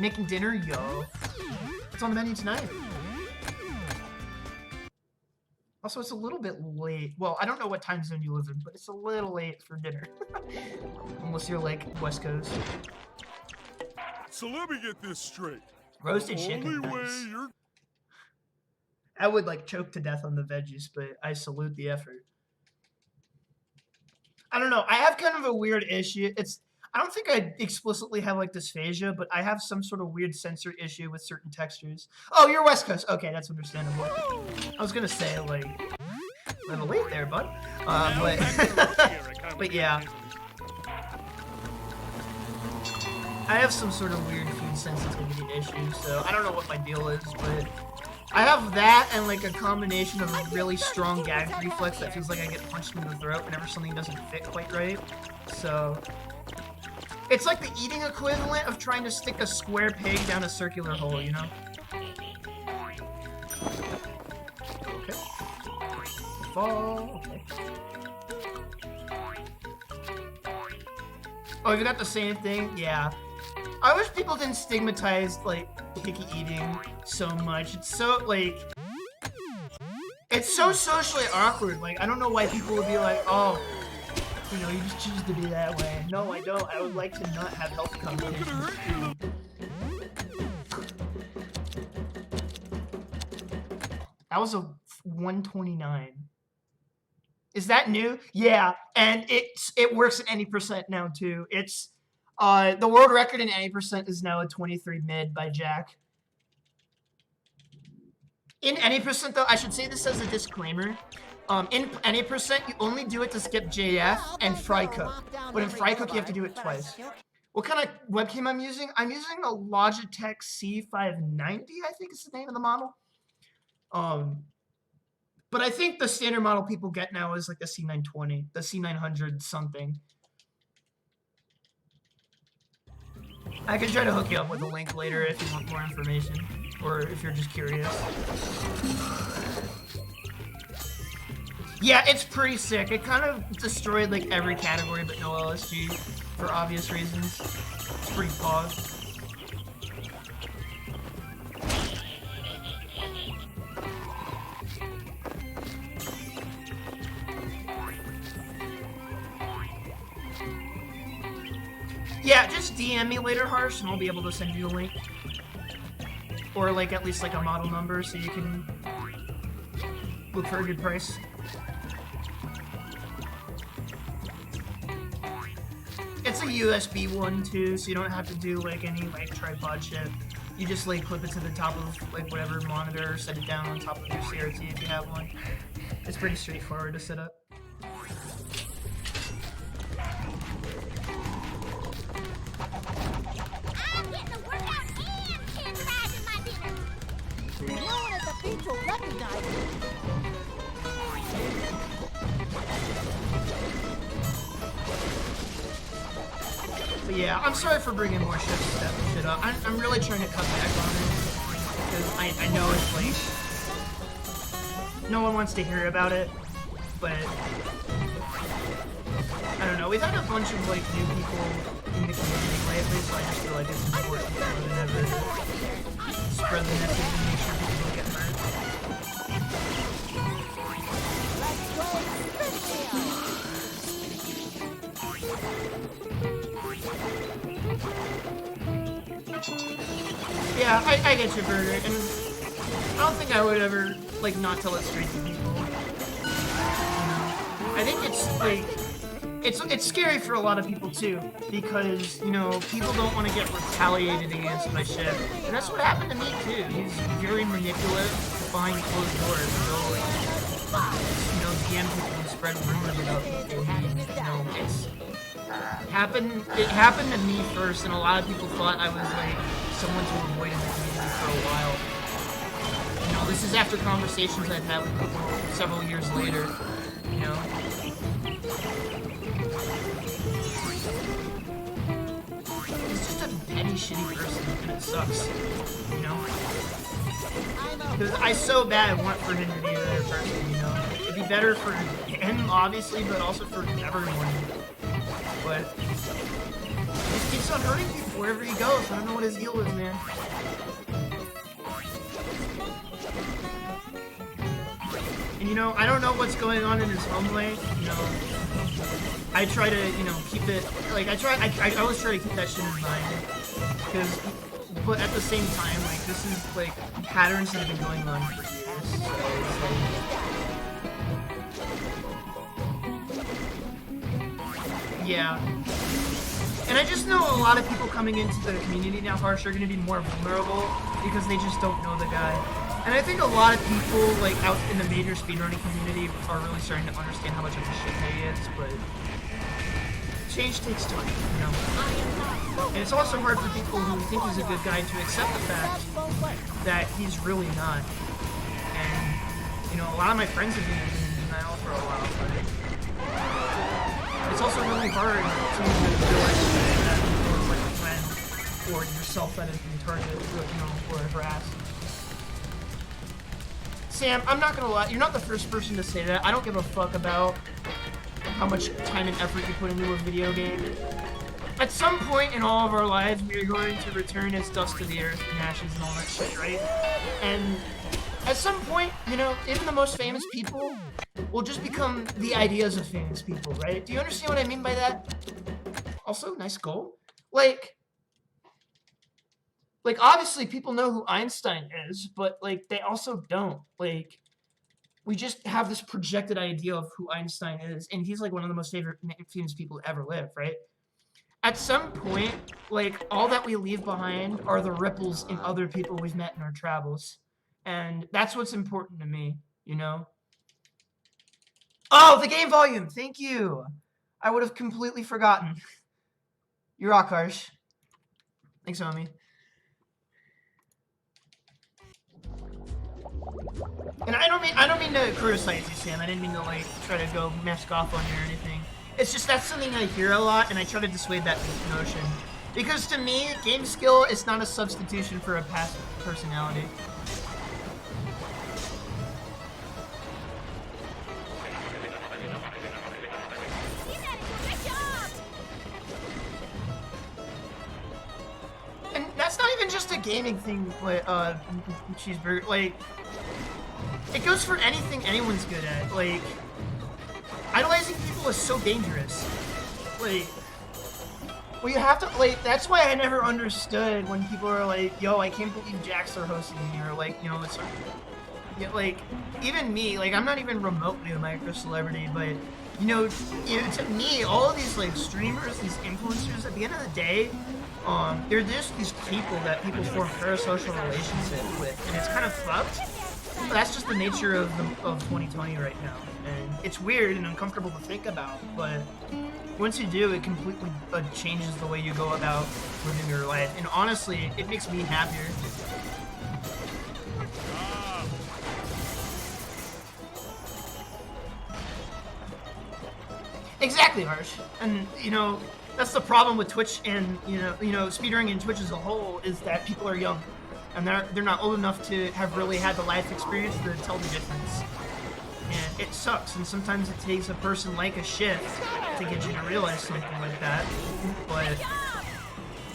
Making dinner? Yo. What's on the menu tonight? Also, it's a little bit late. Well, I don't know what time zone you live in, but it's a little late for dinner. Unless you're like West Coast. So let me get this straight. Roasted chicken. Nice. I would like choke to death on the veggies, but I salute the effort. I don't know. I have kind of a weird issue. I don't think I explicitly have like dysphagia, but I have some sort of weird sensory issue with certain textures. Oh, you're West Coast. Okay, that's understandable. I was gonna say like a little late there, bud. But yeah. I have some sort of weird food sensitivity issue, so I don't know what my deal is, but I have that and like a combination of a really strong gag reflex that feels like I get punched in the throat whenever something doesn't fit quite right. So it's like the eating equivalent of trying to stick a square peg down a circular hole, you know? Okay. Fall. Okay. Oh, you got the same thing? Yeah. I wish people didn't stigmatize, like, picky eating so much. It's so, like... It's so socially awkward. Like, I don't know why people would be like, oh, you know, you just choose to be that way. No, I don't. I would like to not have health complications. That was a 129. Is that new? Yeah, and it works at any percent now, too. It's... the world record in any percent is now a 23 mid by Jack. In any percent, though, I should say this as a disclaimer. In any percent, you only do it to skip JF and fry cook. But in fry cook, you have to do it twice. What kind of webcam I'm using? I'm using a Logitech C590, I think is the name of the model. But I think the standard model people get now is like the C920, the C900 something. I can try to hook you up with a link later if you want more information, or if you're just curious. Yeah, it's pretty sick. It kind of destroyed like every category but no LSG, for obvious reasons. It's pretty paused. Yeah, just DM me later, Harsh, and I'll be able to send you the link. Or, like, at least, like, a model number so you can look for a good price. It's a USB one, too, so you don't have to do, like, any, like, tripod shit. You just, like, clip it to the top of, like, whatever monitor, or set it down on top of your CRT if you have one. It's pretty straightforward to set up. But yeah, I'm sorry for bringing more shit up. I'm really trying to cut back on it because I know it's like no one wants to hear about it, but I don't know. We've had a bunch of like new people in the community lately, so I just feel like it's important more than ever to spread the message and make sure people don't get hurt. Yeah, I get your burger, and I don't think I would ever, like, not tell it straight to people. I think it's, like, it's scary for a lot of people, too, because, you know, people don't want to get retaliated against by shit. And that's what happened to me, too. He's very manipulative behind closed doors, so, you know, DM people and spread rumors about people. You know, it happened to me first, and a lot of people thought I was, like, someone to avoid in the community for a while. You know, this is after conversations I've had with people several years later, you know? He's just a petty, shitty person, and it sucks, you know? Because I so bad want for him to be a better person, you know? It'd be better for him, obviously, but also for everyone. But just keeps on hurting people wherever he goes. I don't know what his deal is, man. And you know, I don't know what's going on in his home life. You know, I try to, you know, keep it like I always try to keep that shit in mind, because, but at the same time, like this is like patterns that have been going on for years. So it's like, yeah. And I just know a lot of people coming into the community now, Harsh, are going to be more vulnerable because they just don't know the guy. And I think a lot of people, like, out in the major speedrunning community are really starting to understand how much of a shithead he is, but change takes time, you know? And it's also hard for people who think he's a good guy to accept the fact that he's really not. And, you know, a lot of my friends have been in denial for a while, but it's also really hard to realize that people is like a friend or yourself that has been targeted, you know, or harassed. Sam, I'm not gonna lie, you're not the first person to say that. I don't give a fuck about how much time and effort you put into a video game. At some point in all of our lives, we are going to return as dust to the earth and ashes and all that shit, right? And at some point, you know, even the most famous people will just become the ideas of famous people, right? Do you understand what I mean by that? Also, nice goal. Like, obviously people know who Einstein is, but, like, they also don't. Like, we just have this projected idea of who Einstein is, and he's, like, one of the most famous people to ever live, right? At some point, like, all that we leave behind are the ripples in other people we've met in our travels. And that's what's important to me, you know? Oh, the game volume! Thank you! I would have completely forgotten. You rock, Harsh. Thanks, homie. And I don't mean to criticize you, Sam. I didn't mean to, like, try to go mask off on you or anything. It's just that's something I hear a lot, and I try to dissuade that notion. Because to me, game skill is not a substitution for a past personality. And that's not even just a gaming thing, Cheeseburger. Like, it goes for anything anyone's good at. Like, idolizing people is so dangerous. Like, well, you have to, like, that's why I never understood when people are like, yo, I can't believe Jax are hosting me, or like, you know, it's yeah, like, even me, like, I'm not even remotely a micro celebrity, but you know, to me, all of these like streamers, these influencers, at the end of the day, they're just these people that people form parasocial relationships with, and it's kind of fucked. But that's just the nature of 2020 right now, and it's weird and uncomfortable to think about, but once you do, it completely changes the way you go about living your life, and honestly, it makes me happier. Exactly, Harsh. And you know, that's the problem with Twitch and you know, speedrunning and Twitch as a whole is that people are young. And they're not old enough to have really had the life experience to tell the difference. And it sucks, and sometimes it takes a person like a shift to get you to realize something like that. But,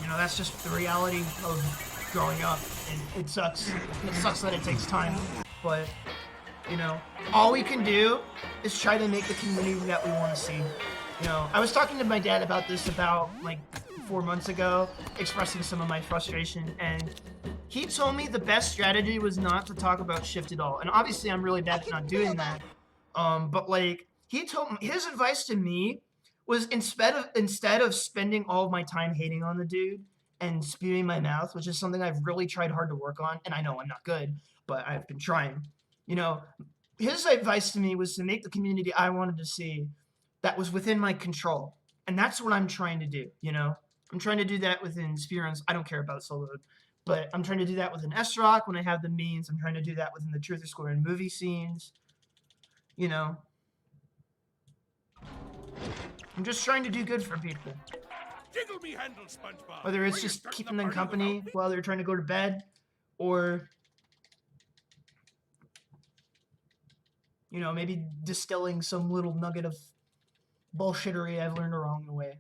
you know, that's just the reality of growing up, and it sucks. It sucks that it takes time. But, you know, all we can do is try to make the community that we want to see. You know, I was talking to my dad about this about, like, 4 months ago, expressing some of my frustration, and he told me the best strategy was not to talk about shift at all. And obviously I'm really bad at not doing that. But like, he told me, his advice to me was instead of spending all of my time hating on the dude and spewing my mouth, which is something I've really tried hard to work on, and I know I'm not good, but I've been trying. You know, his advice to me was to make the community I wanted to see that was within my control. And that's what I'm trying to do, you know? I'm trying to do that within speedruns. I don't care about soloed. But I'm trying to do that within S-Rock when I have the means. I'm trying to do that within the Truth or Square and movie scenes. You know. I'm just trying to do good for people. Jiggle me handle, Spongebob. Whether it's just keeping them company while they're trying to go to bed, or, you know, maybe distilling some little nugget of bullshittery I've learned along the way.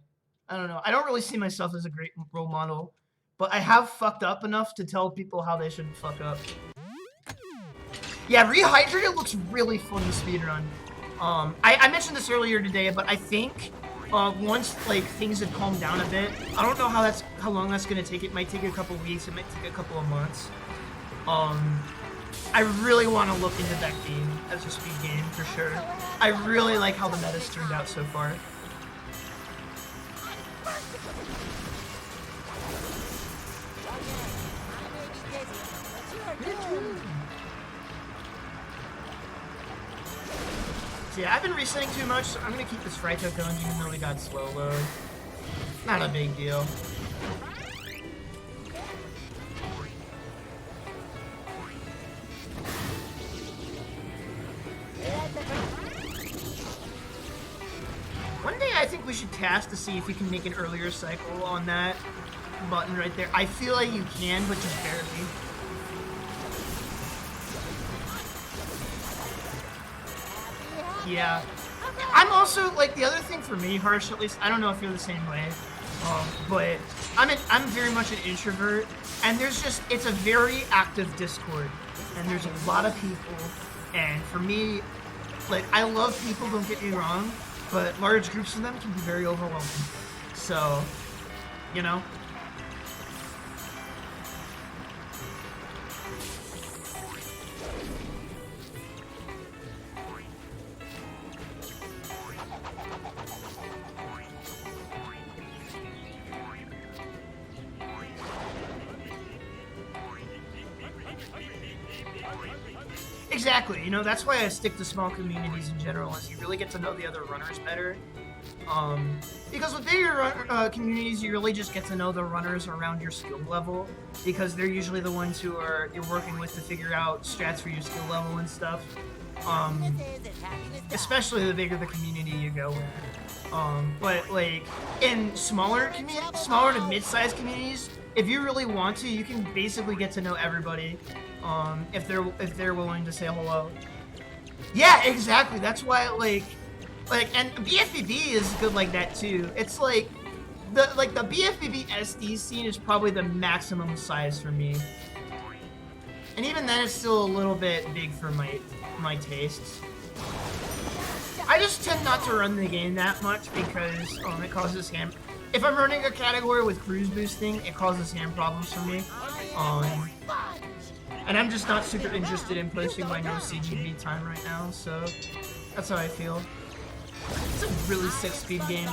I don't know. I don't really see myself as a great role model, but I have fucked up enough to tell people how they should fuck up. Yeah, Rehydrated looks really fun to speedrun. I mentioned this earlier today, but I think once like things have calmed down a bit, I don't know how long that's gonna take. It might take a couple weeks. It might take a couple of months. I really want to look into that game as a speed game for sure. I really like how the meta's turned out so far. So yeah, I've been resetting too much, so I'm gonna keep this Frito going even though we got slow load. Not a big deal. One day I think we should task to see if we can make an earlier cycle on that button right there. I feel like you can, but just barely. Yeah. I'm also, like, the other thing for me, Harsh, at least, I don't know if you're the same way, but I'm very much an introvert, and it's a very active Discord, and there's a lot of people, and for me, like, I love people, don't get me wrong, but large groups of them can be very overwhelming. So, you know? Exactly, you know, that's why I stick to small communities in general, is you really get to know the other runners better. Because with bigger communities, you really just get to know the runners around your skill level, because they're usually the ones who you're working with to figure out strats for your skill level and stuff. Especially the bigger the community you go with. But like in smaller to mid-sized communities, if you really want to, you can basically get to know everybody. If they're willing to say hello. Yeah, exactly. That's why and BFBB is good like that too. It's like the BFBB SD scene is probably the maximum size for me. And even then it's still a little bit big for my tastes. I just tend not to run the game that much because it causes hand. If I'm running a category with cruise boosting, it causes hand problems for me. And I'm just not super interested in posting my no CGB time right now, so that's how I feel. It's a really sick speed game.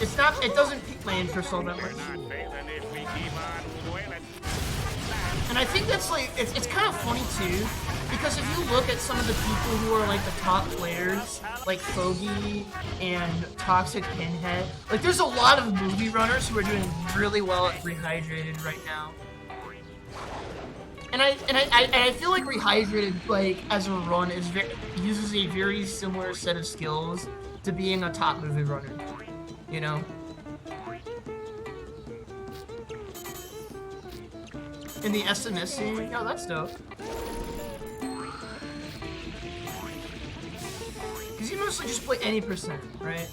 It doesn't pique my interest all that much. And I think that's like, it's kind of funny too, because if you look at some of the people who are like the top players, like Foggy and Toxic Pinhead, like there's a lot of movie runners who are doing really well at Rehydrated right now. And I feel like Rehydrated, like, as a run, uses a very similar set of skills to being a top movie runner, you know? In the SMS scene, oh, that's dope. Because you mostly just play any percent, right?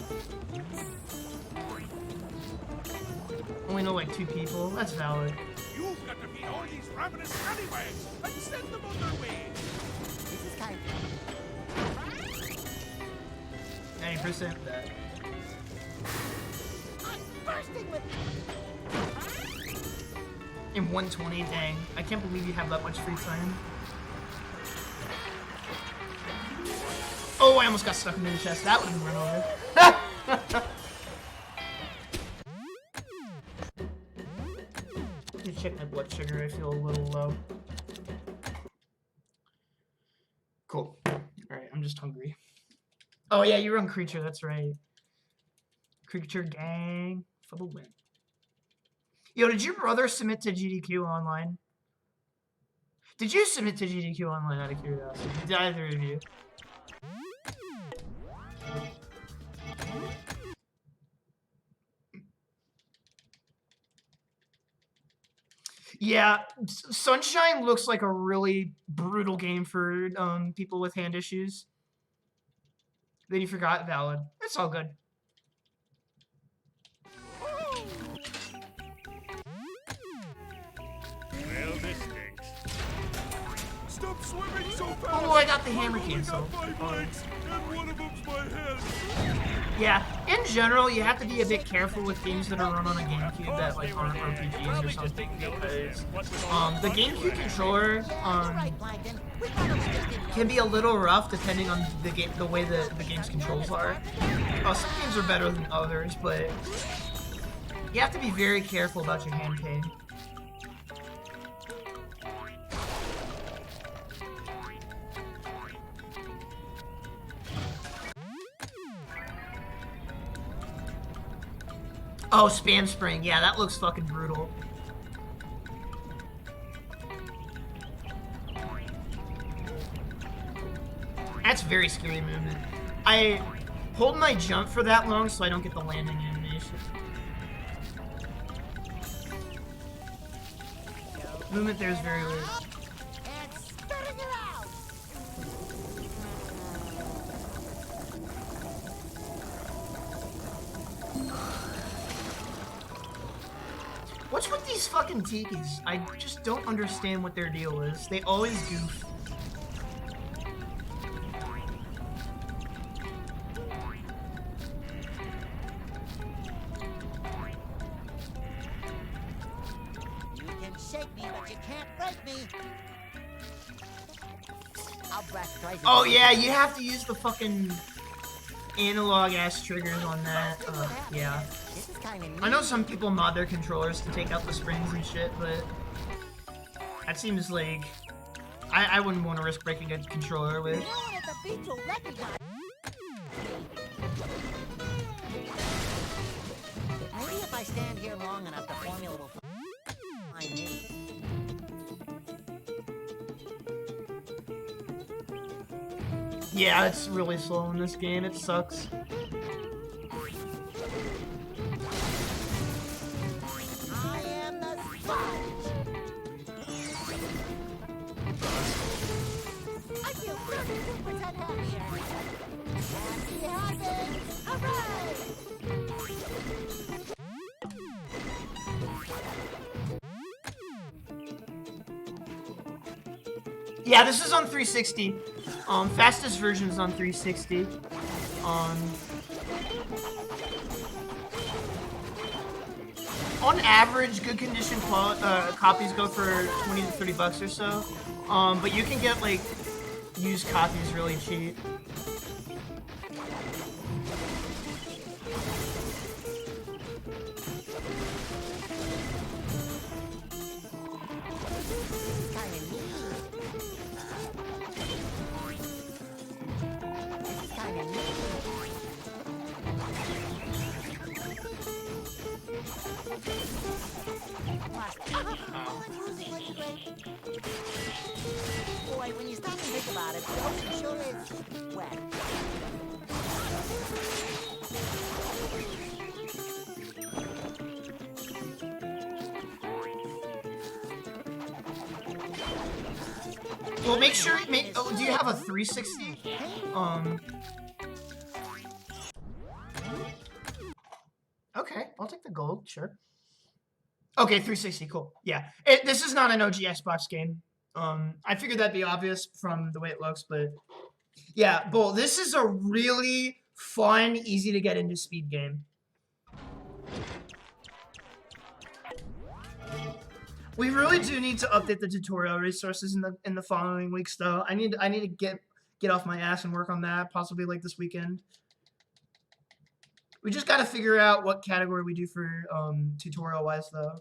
Only know like 2 people, that's valid. You've got to beat all these ravenous scallywags and send them on their way. This is kind of 90% that. I'm bursting with. In 120, dang. I can't believe you have that much free time. Oh, I almost got stuck in the chest. That would have been run over. Let me check my blood sugar. I feel a little low. Cool. Alright, I'm just hungry. Oh yeah, you run Creature, that's right. Creature gang for the win. Yo, did your brother submit to GDQ online? Did you submit to GDQ online out of curiosity? Did either of you? Yeah, Sunshine looks like a really brutal game for people with hand issues. Then you forgot, valid. It's all good. Oh, I got the hammer cancel. Yeah, in general, you have to be a bit careful with games that are run on a GameCube that like aren't RPGs or something because the GameCube controller can be a little rough depending on the way the game's controls are. Some games are better than others, but you have to be very careful about your hand pain. Oh, spam spring. Yeah, that looks fucking brutal. That's very scary movement. I hold my jump for that long so I don't get the landing animation. Movement there is very weird. What's with these fucking tikis? I just don't understand what their deal is. They always goof. You can shake me, but you can't break me. I'll blast twice. Oh yeah, you have to use the fucking analog ass triggers on that. Yeah. I know some people mod their controllers to take out the springs and shit, but that seems like I wouldn't want to risk breaking a controller with. Maybe if I stand here long enough, the formula will find me. Yeah, it's really slow in this game. It sucks. Yeah, this is on 360. Fastest version is on 360. On average, good condition copies go for 20 to 30 bucks or so. But you can get like used copies really cheap. Boy, when you stop and think about it, the ocean sure is wet. Well, make sure. Oh, do you have a 360? Okay, I'll take the gold. Sure. Okay, 360, cool. Yeah, this is not an OG Xbox game. I figured that'd be obvious from the way it looks, but yeah, Bull, this is a really fun, easy to get into speed game. We really do need to update the tutorial resources in the following weeks, though. I need to get off my ass and work on that, possibly like this weekend. We just got to figure out what category we do for tutorial-wise, though.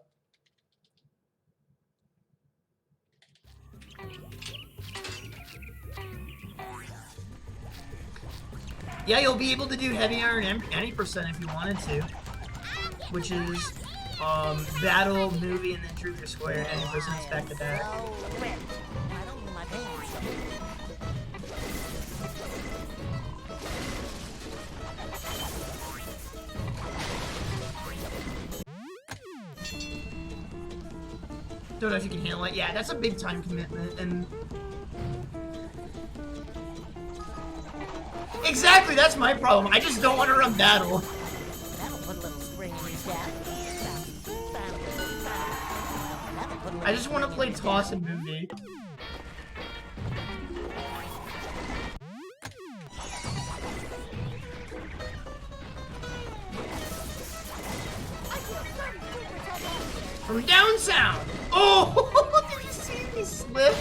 Yeah, you'll be able to do heavier and any percent if you wanted to, which is battle, movie, and then truth or square, any percents back to back. Don't know if you can handle it. Yeah, that's a big time commitment, and exactly, that's my problem. I just don't want to run battle. That'll put a little spring in his gap. I just want to play toss and movie. From downtown! Oh! Did you see me slip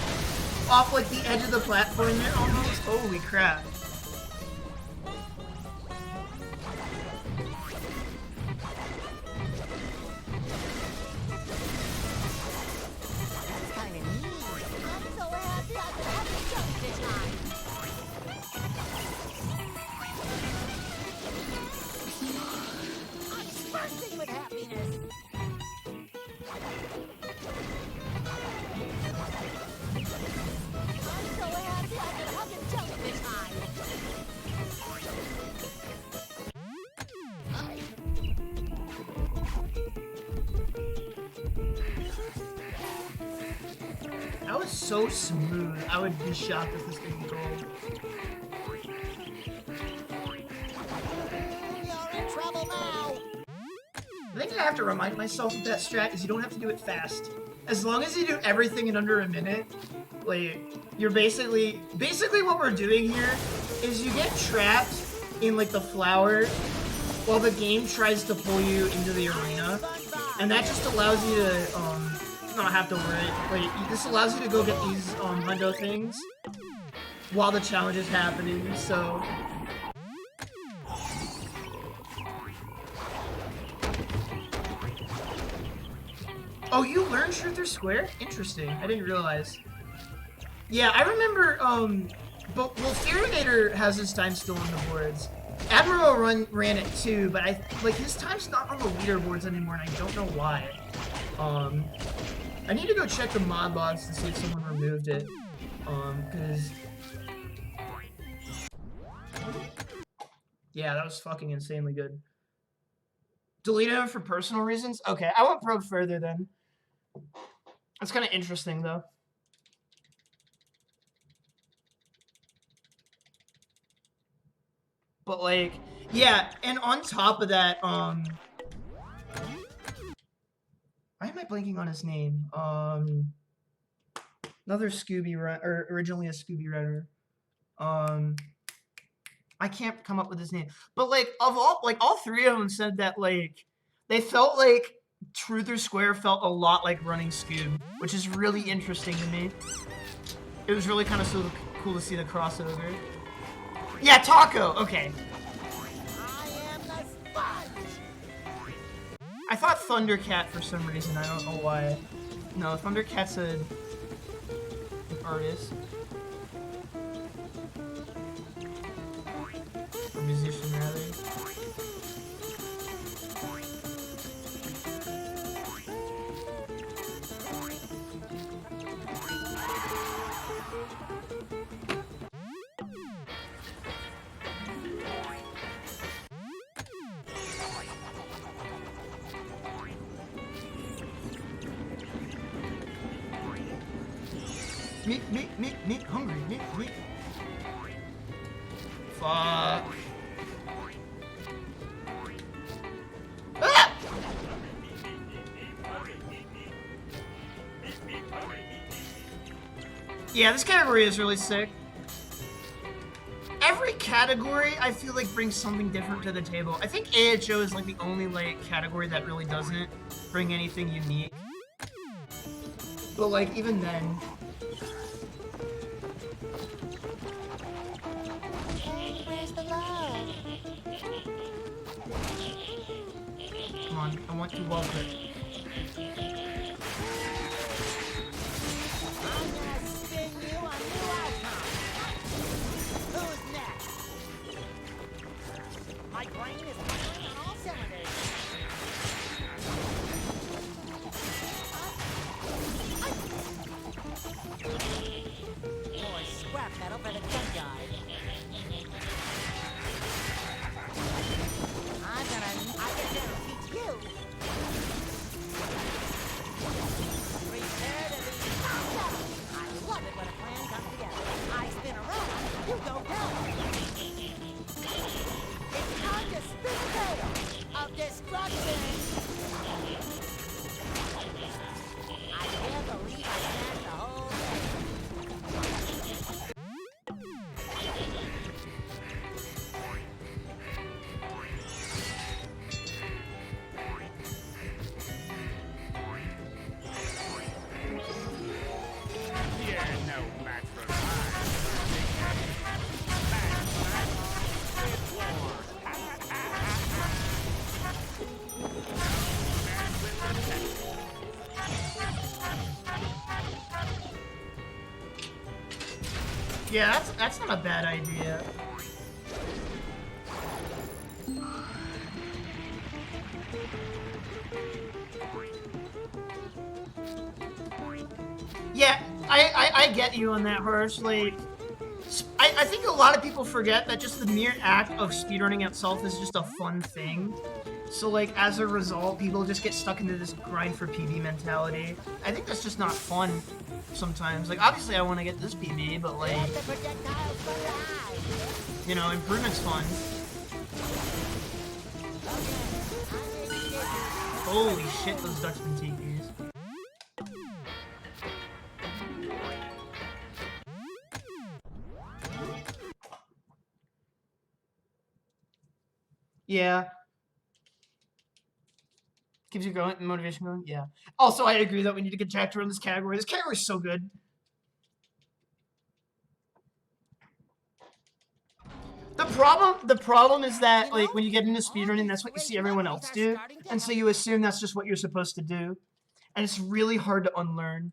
off like the edge of the platform there almost? Holy crap. That was so smooth. I would be shocked if this didn't go. You're in trouble now. The thing I have to remind myself of that strat is you don't have to do it fast. As long as you do everything in under a minute, like, you're basically what we're doing here is you get trapped in like the flower while the game tries to pull you into the arena, and that just allows you to not have to worry. Like, this allows you to go get these hundo things while the challenge is happening. So oh, you learned Truth or Square? Interesting. I didn't realize. Yeah, I remember, but, well, Farinator has his time still on the boards. Admiral ran it too, but his time's not on the leaderboards anymore, and I don't know why. I need to go check the mod logs to see if someone removed it, because... Yeah, that was fucking insanely good. Deleted him for personal reasons? Okay, I won't probe further then. That's kind of interesting, though. But, like, yeah, and on top of that, why am I blanking on his name? Another Scooby Run, or originally a Scooby Runner. I can't come up with his name. But, like, all three of them said that, like, they felt like Truth or Square felt a lot like running Scoob, which is really interesting to me. It was really kind of so cool to see the crossover. Yeah, Taco! Okay. I am the sponge. I thought Thundercat for some reason. I don't know why. No, Thundercat's an artist. Or musician, rather. Meat, hungry, meat. Fuck. Ah! Yeah, this category is really sick. Every category, I feel like, brings something different to the table. I think AHO is, like, the only, like, category that really doesn't bring anything unique. But, like, even then... Come on, I want to love it. I'm gonna spin you a new icon. Who's next? My brain is firing on all cylinders. More scrap metal for the good guy. I can teach you. Yeah, that's not a bad idea. Yeah, I get you on that, Hirsch. Like, I think a lot of people forget that just the mere act of speedrunning itself is just a fun thing. So, like, as a result, people just get stuck into this grind for PB mentality. I think that's just not fun sometimes. Like, obviously I want to get this PB, but, like, you know, improvement's fun. Holy shit, those Dutchman tikis. Yeah. Keeps you going, motivation going? Yeah. Also, I agree that we need to get Jack to run this category. This category is so good. The problem is that, like, when you get into speedrunning, that's what you see everyone else do. And so you assume that's just what you're supposed to do. And it's really hard to unlearn.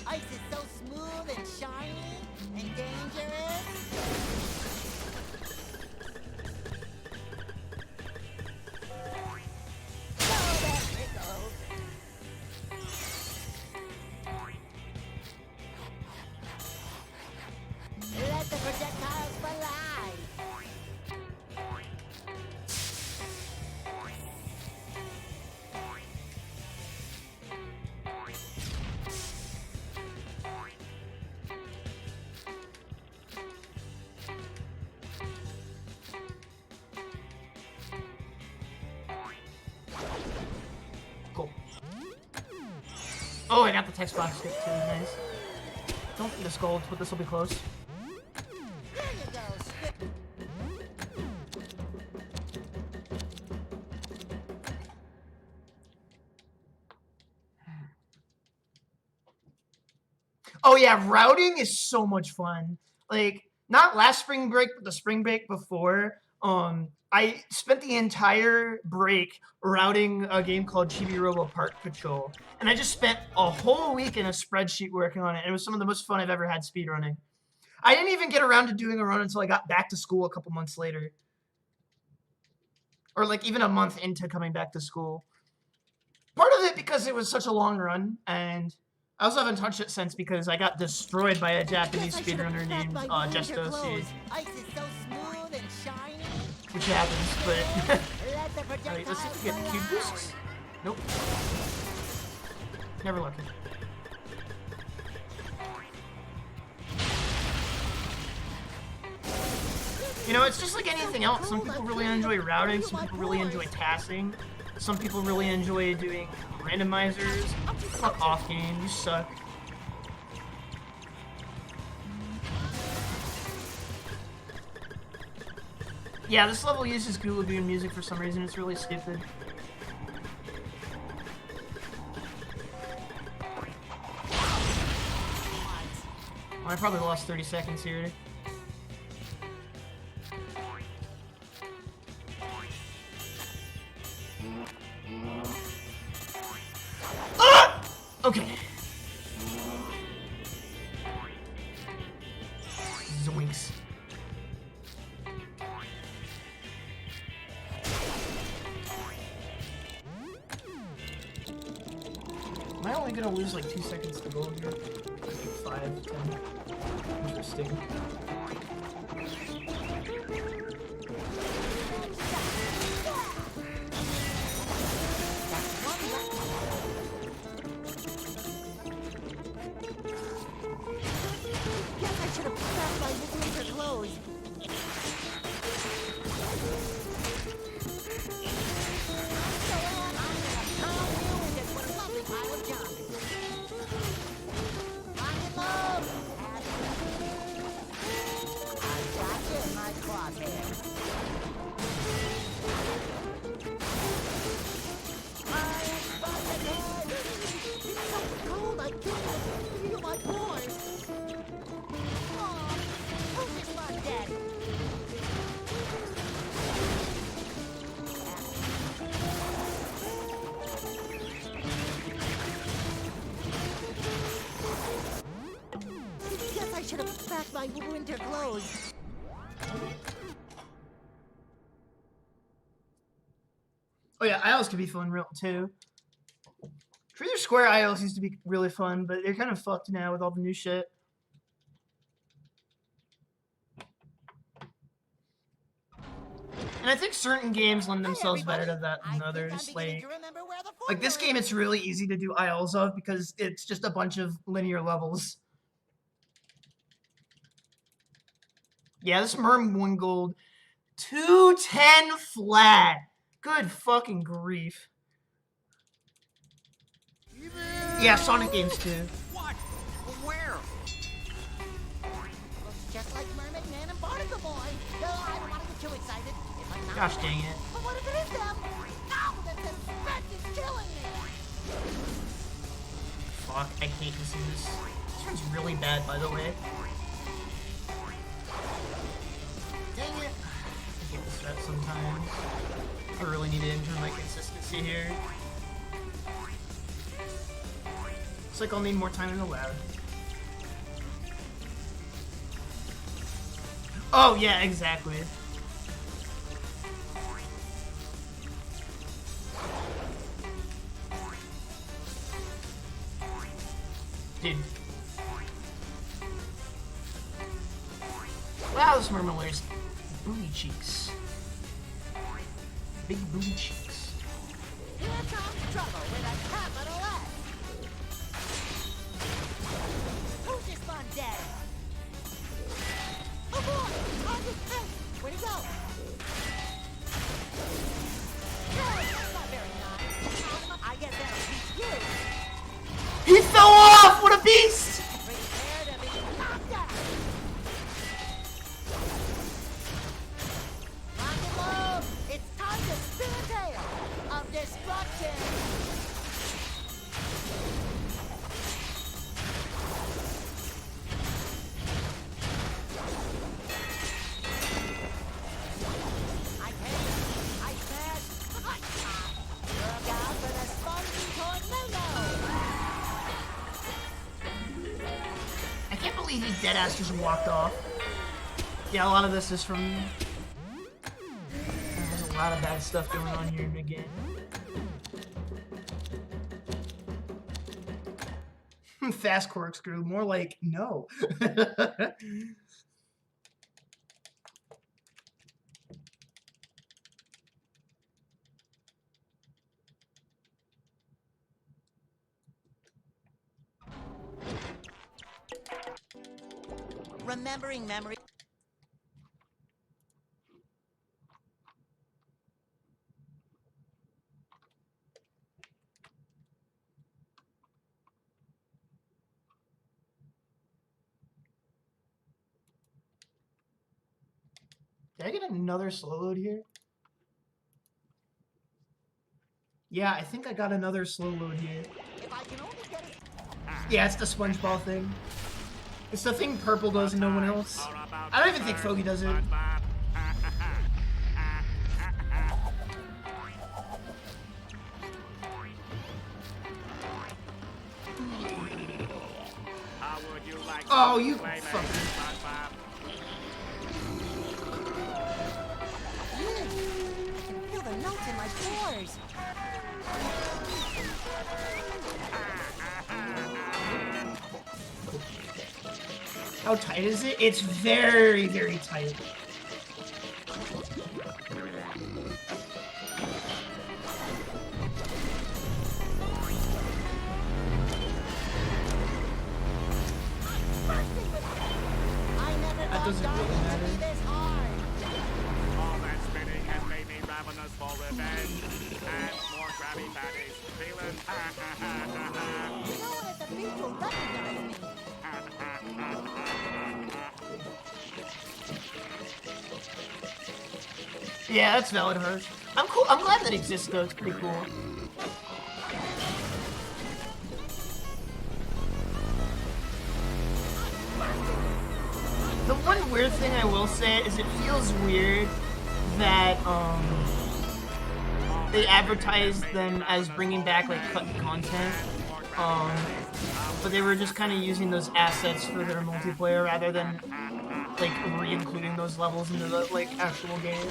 Ice is so smooth and shiny and dangerous. Oh, there it goes. Let the projectiles fly. Cool. Oh, I got the text box stick too. Nice. Don't think this gold, but this will be close. There you go. Oh yeah, routing is so much fun. Like, not last spring break, but the spring break before. I spent the entire break routing a game called Chibi Robo Park Patrol, and I just spent a whole week in a spreadsheet working on it. And it was some of the most fun I've ever had speedrunning. I didn't even get around to doing a run until I got back to school a couple months later, or like even a month into coming back to school. Part of it because it was such a long run, and I also haven't touched it since because I got destroyed by a Japanese speedrunner named Jesto C. Ice is so smooth and shiny. Which happens, but... Let the Alright, let's see if we projectiles get cube boosts. Nope. Never lucky. You know, it's just like anything else. Some people really enjoy routing, some people really enjoy tassing, some people really enjoy doing randomizers. Fuck off, game. You suck. Yeah, this level uses Goo Lagoon music for some reason. It's really stupid. Oh, I probably lost 30 seconds here. Ah! Okay. Zoinks. Am I only gonna lose like 2 seconds to gold here? Like 5, 10. Interesting. Guess I should have prepped my winter clothes. my winter clothes. Oh yeah, aisles could be fun real too. Truth or Square aisles used to be really fun, but they're kind of fucked now with all the new shit. And I think certain games lend themselves better to that than others. Like this game, it's really easy to do aisles of because it's just a bunch of linear levels. Yeah, this Merm 1 gold. 210 flat. Good fucking grief. Yeah, Sonic games too. What? Where? Looks just like Mermaid Man and Barnacle Boy. No, I don't want to get too excited. If I'm not Gosh dang it. But what if it is them? No, that suspense is killing me. Fuck, I hate this. This turns really bad, by the way. Dang it. I hate this strat sometimes. I really need to improve my consistency here. Looks like I'll need more time in the lab. Oh, yeah, exactly. Dude. Wow, this Merman wears booty cheeks. Big booty cheeks. Here comes trouble with a capital S. Who's this fun dead? Oh boy! Hey, where'd he go? Hey, that's not very nice. I guess that'll teach you. He fell off! What a beast! Prepare to be knocked out. Rock and roll! It's time to spin a tale of destruction! I pass! Look out for the spongy tornado! I can't believe he deadass just walked off. Yeah, a lot of this is from... There's a lot of bad stuff going on here again. Fast corkscrew, more like no. Remembering memory. Did I get another slow load here? Yeah, I think I got another slow load here. If I can only get it. Yeah, it's the Spongebob thing. It's the thing Purple does and no one else. I don't even think Foggy does it. Oh, you fucker. I can feel the notes in my pores. How tight is it? It's very, very tight. That doesn't really matter. All that spinning has made me ravenous for revenge. And more Krabby Patties. Feeling No one at the beach will recognize me. Yeah, that's valid, Hirsch. I'm cool. I'm glad that exists, though. It's pretty cool. The one weird thing I will say is it feels weird that they advertise them as bringing back like cut content. but they were just kind of using those assets for their multiplayer rather than like re-including those levels into the like actual game.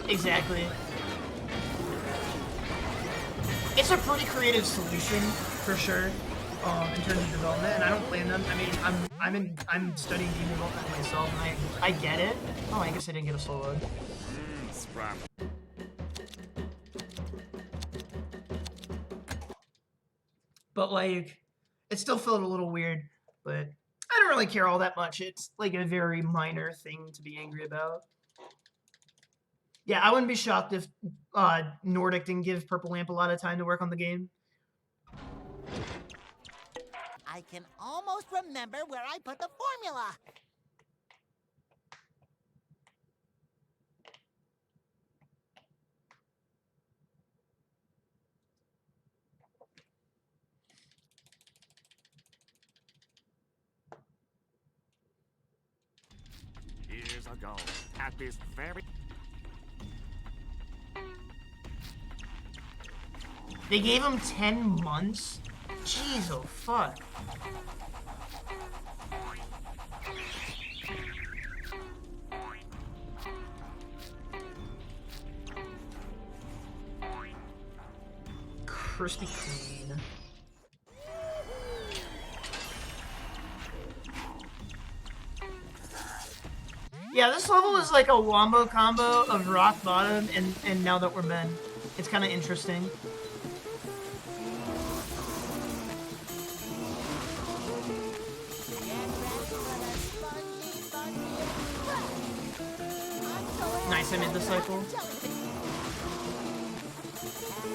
Exactly. It's a pretty creative solution for sure, in terms of development, and I don't blame them. I mean, I'm studying game development myself, and I get it. Oh, I guess I didn't get a solo. Scrap. But like, it still felt a little weird. But I don't really care all that much. It's like a very minor thing to be angry about. Yeah, I wouldn't be shocked if Nordic didn't give Purple Lamp a lot of time to work on the game. I can almost remember where I put the formula. Years ago, at this very... They gave him 10 months? Jeez, oh fuck. Crispy clean. Yeah, this level is like a wombo combo of Rock Bottom and Now That We're Men. It's kind of interesting. Nice, I made the cycle.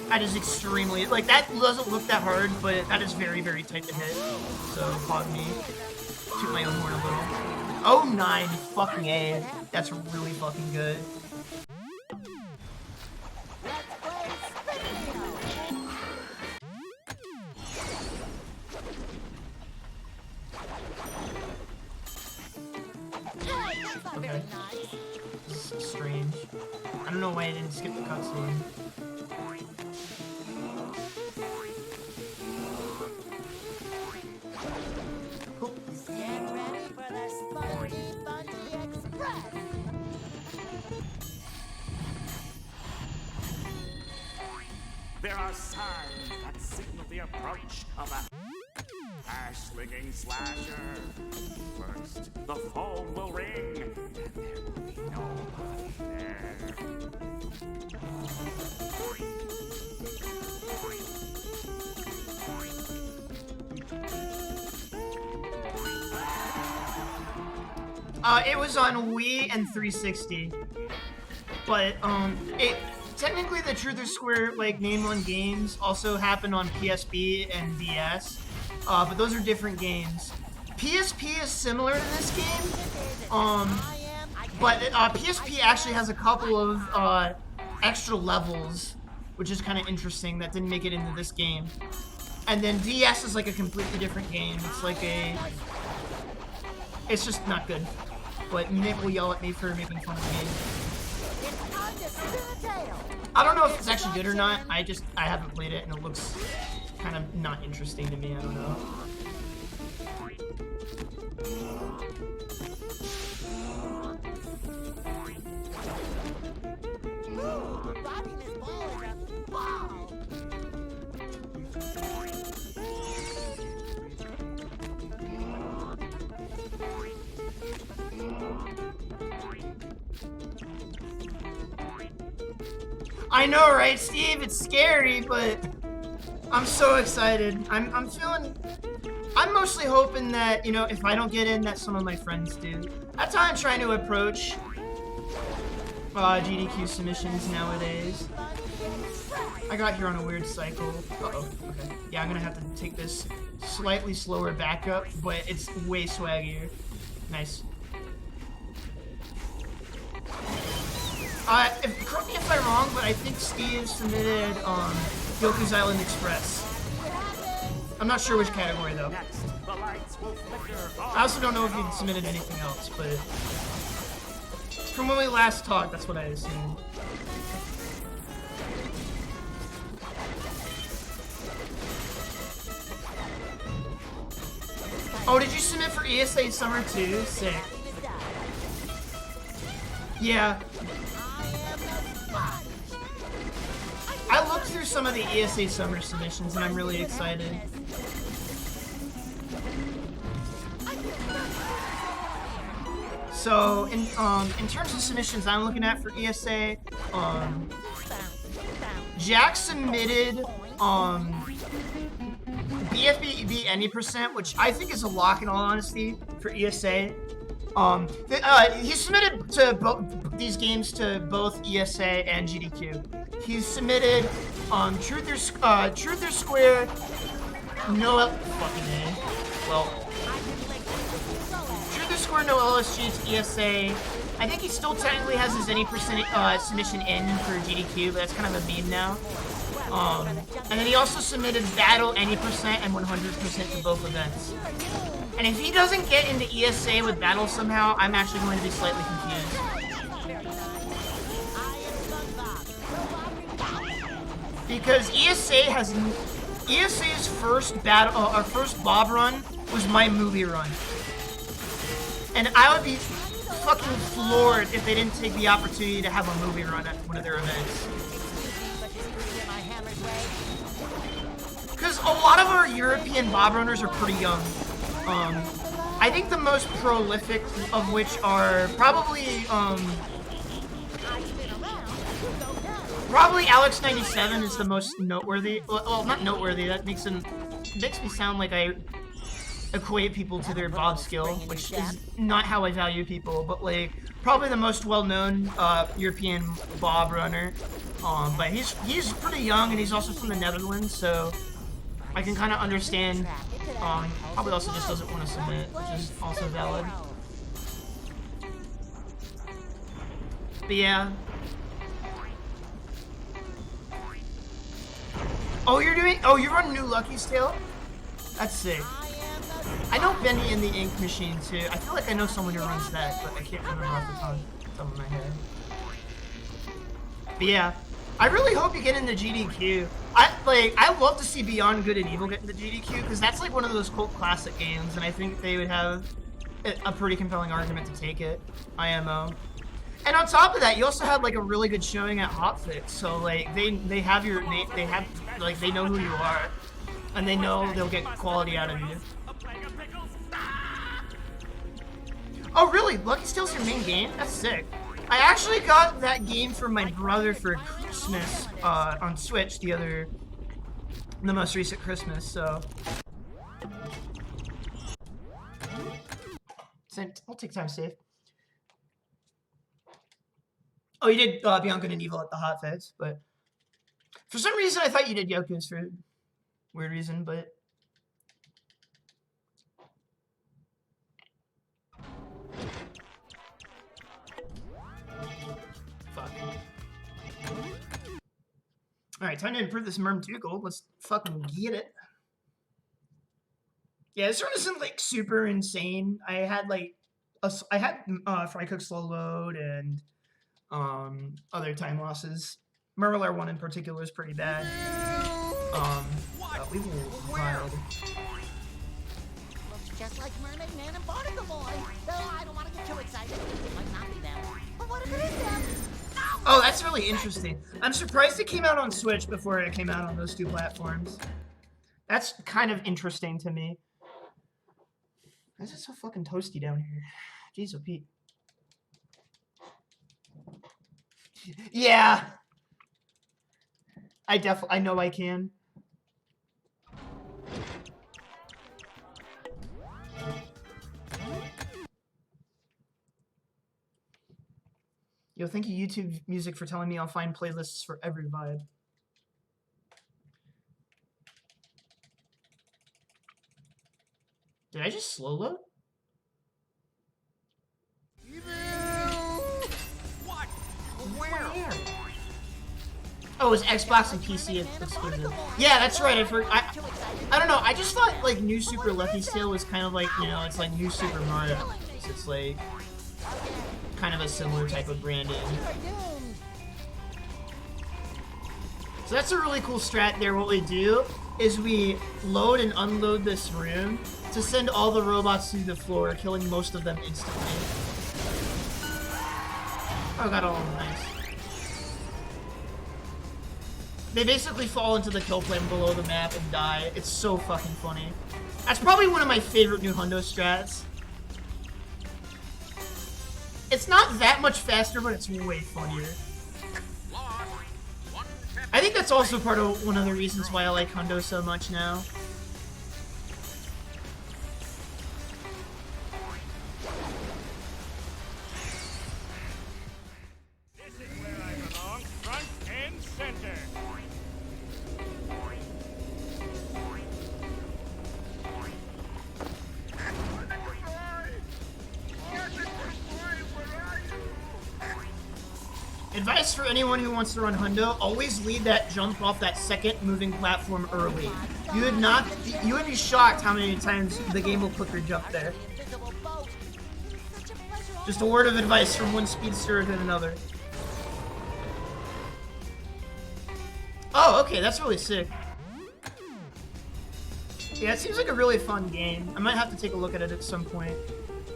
That is extremely, like, that doesn't look that hard, but that is very, very tight to hit. So, pardon me. Toot my own horn a little. Oh, 9, fucking A. That's really fucking good. Okay. This is strange. I don't know why I didn't skip the cutscene. Cool. Get ready for the Spongy Express. There are signs that signal the approach of a hash-slinging slasher. First, the phone will ring, and there will be nobody there. It was on Wii and 360, but technically the Truth or Square like Name One games also happened on PSP and DS, but those are different games. PSP is similar to this game, but PSP actually has a couple of extra levels, which is kind of interesting that didn't make it into this game. And then DS is like a completely different game. It's like it's just not good. But Nick will yell at me for making fun of the game. I don't know if it's actually good or not. I haven't played it and it looks kind of not interesting to me. I don't know. Robbing this ball is a ball. I know, right, Steve? It's scary, but I'm so excited. I'm mostly hoping that, you know, if I don't get in, that some of my friends do. That's how I'm trying to approach GDQ submissions nowadays. I got here on a weird cycle. Uh-oh, okay. Yeah, I'm gonna have to take this slightly slower backup, but it's way swaggier. Nice. Correct me if I'm wrong, but I think Steve submitted Yoku's Island Express. I'm not sure which category though. I also don't know if he submitted anything else, but from when we last talked, that's what I assumed. Oh, did you submit for ESA Summer too? Sick. Yeah. I looked through some of the ESA Summer submissions and I'm really excited. So, in terms of submissions I'm looking at for ESA, Jack submitted, BFB any percent, which I think is a lock in all honesty for ESA. He submitted to these games to both ESA and GDQ. He submitted, Truth or Square, no, fucking A. Well, Truth or Square, no LSG to ESA. I think he still technically has his any percent submission in for GDQ, but that's kind of a meme now. And then he also submitted Battle any percent and 100% to both events. And if he doesn't get into ESA with Battle somehow, I'm actually going to be slightly confused. Because ESA's first battle, our first Bob run was my movie run. And I would be fucking floored if they didn't take the opportunity to have a movie run at one of their events. Because a lot of our European Bob runners are pretty young. I think the most prolific of which are probably Alex97 is the most noteworthy. Well, not noteworthy. That makes me sound like I equate people to their Bob skill, which is not how I value people. But like, probably the most well-known European Bob runner. But he's pretty young and he's also from the Netherlands, so I can kind of understand. Probably also just doesn't want to submit, which is also valid. But yeah. Oh, you run New Lucky's Tale? That's sick. I know Benny in the Ink Machine too. I feel like I know someone who runs that, but I can't remember off the top of my head. But yeah, I really hope you get into GDQ. I love to see Beyond Good and Evil get into GDQ because that's like one of those cult classic games, and I think they would have a pretty compelling argument to take it. IMO. And on top of that, you also had like a really good showing at Hotfix, so like they have your name, they know who you are, and they know they'll get quality out of you. Oh really? Lucky Steel's your main game? That's sick. I actually got that game for my brother for Christmas on Switch the most recent Christmas, so I'll take time save. Oh, you did Beyond Good and Evil at the Hotfix, but for some reason I thought you did Yoku's for weird reason, but fuck. Alright, time to improve this Merm 2 gold. Let's fucking get it. Yeah, this one isn't like super insane. I had Fry Cook Slow Load and other time losses. Murmler 1 in particular is pretty bad. We will wild. Looks just like Mermaid Man and Barnacle Boy. Though I don't want to get too excited. It might not be them. But what if it is them? Oh, that's really interesting. I'm surprised it came out on Switch before it came out on those two platforms. That's kind of interesting to me. Why is it so fucking toasty down here? Jeez, oh Pete. Yeah. I know I can. Yo, thank you YouTube Music for telling me I'll find playlists for every vibe. Did I just slow load? What? Where? Oh, it's Xbox and PC exclusive. Yeah, that's right. I don't know. I just thought like New Super Lucky's Tale was kind of like, you know, it's like New Super Mario. So it's like kind of a similar type of branding. So that's a really cool strat there. What we do is we load and unload this room to send all the robots through the floor, killing most of them instantly. Oh, got all of them, nice. They basically fall into the kill plane below the map and die. It's so fucking funny. That's probably one of my favorite new Hundo strats. It's not that much faster, but it's way funnier. I think that's also part of one of the reasons why I like Hundo so much now. This is where I belong, front and center. Advice for anyone who wants to run Hundo, always lead that jump off that second moving platform early. You would be shocked how many times the game will quicker jump there. Just a word of advice from one speedster to another. Oh, okay, that's really sick. Yeah, it seems like a really fun game. I might have to take a look at it at some point.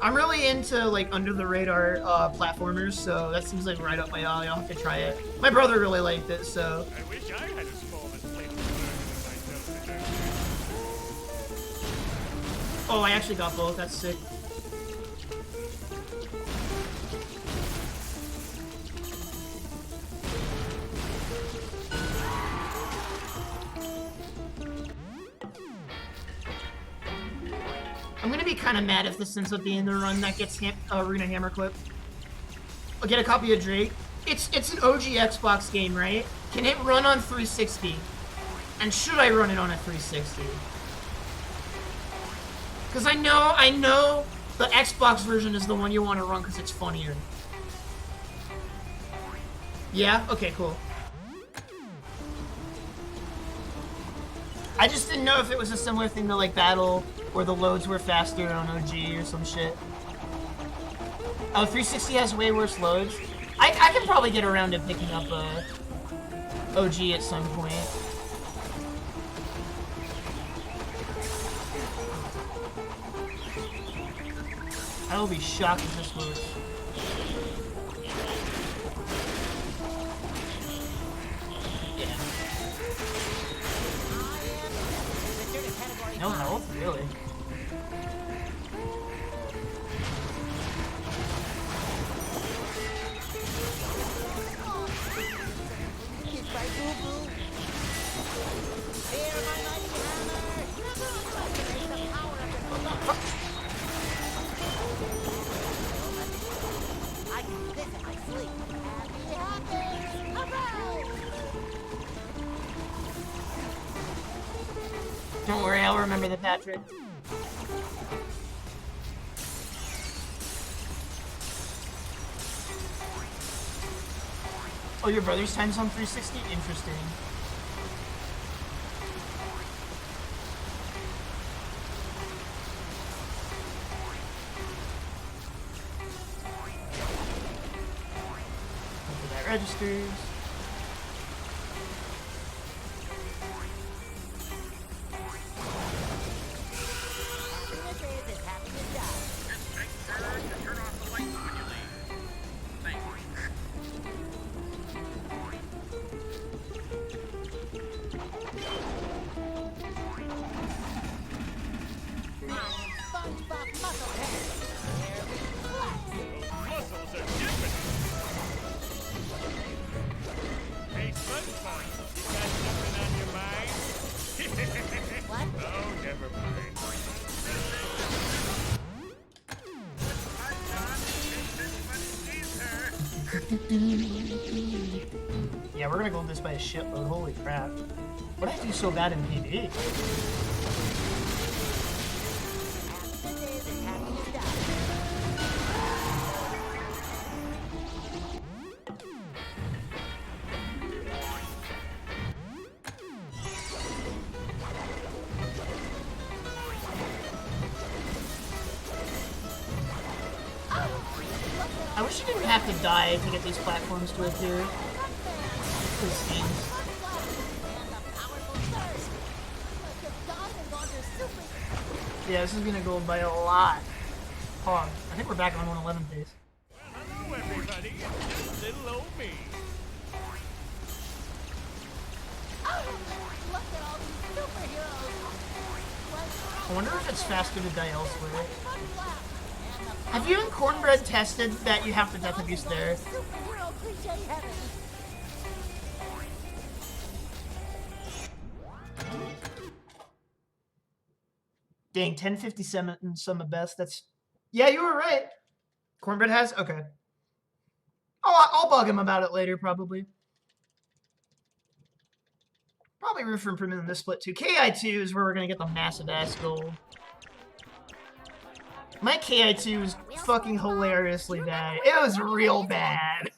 I'm really into, like, under-the-radar platformers, so that seems like right up my alley. I'll have to try it. My brother really liked it, so... I wish I had a small that played myself. Oh, I actually got both. That's sick. I'm gonna be kind of mad if this ends up being the run that gets Arena Hammer Clip. I'll get a copy of Drake. It's an OG Xbox game, right? Can it run on 360? And should I run it on a 360? Because I know the Xbox version is the one you want to run because it's funnier. Yeah? Okay, cool. I just didn't know if it was a similar thing to like Battle, where the loads were faster on OG or some shit. Oh, 360 has way worse loads. I can probably get around to picking up OG at some point. I will be shocked if this works. Yeah. No health? Really? Don't worry, I'll remember the Patrick. Oh, your brother's time's on 360? Interesting. Hopefully that registers. Muscles are different. Hey, Spongebob, you got something on your mind? What? Oh, never mind. Yeah, we're gonna go this by a shitload. Holy crap. What did I do so bad in PB? I wish you didn't have to die to get these platforms to appear. This things. Yeah, this is gonna go by a lot. Hold on. I think we're back on 111 pace. Hello, everybody. It's little old me. Look at all these superheroes. I wonder if it's faster to die elsewhere. Have you and Cornbread tested that you have to death abuse there? Superhero cliche heaven. Dang, 1057 and some of best. That's... Yeah, you were right. Cornbread has? Okay. Oh, I'll bug him about it later, probably. Probably room for improvement in this split, too. KI2 is where we're going to get the massive-ass gold. My KI2 was fucking hilariously bad. It was real bad.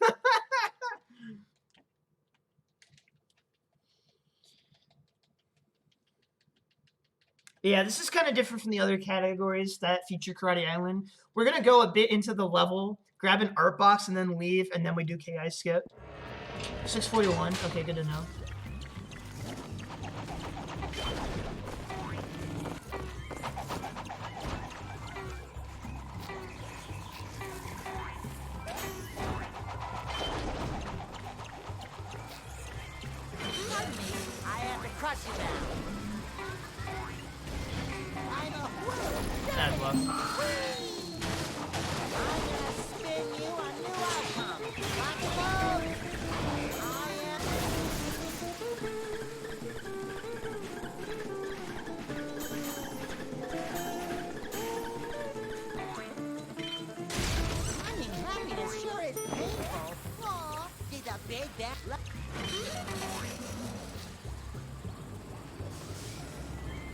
Yeah, this is kind of different from the other categories that feature Karate Island. We're going to go a bit into the level, grab an art box, and then leave, and then we do KI skip. 641. Okay, good to know. Pardon me, I have to crush you down. I'm a whirl. Bad luck. I'm gonna spin you a new outcome. Rock and roll. I am. I mean, happiness sure is painful. Aw, did the big bad.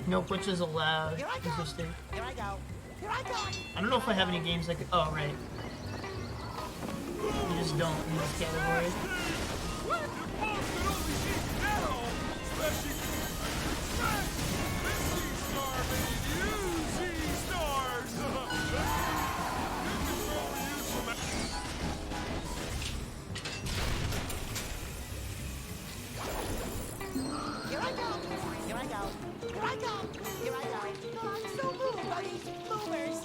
No glitches allowed. Here I go. Interesting. Here I go. Here I go. I don't know if I have any games that could... Oh, right. You just don't in this category. Here I go. Here I go. Here I go. Here I go. Oh, I'm so moved by these movers.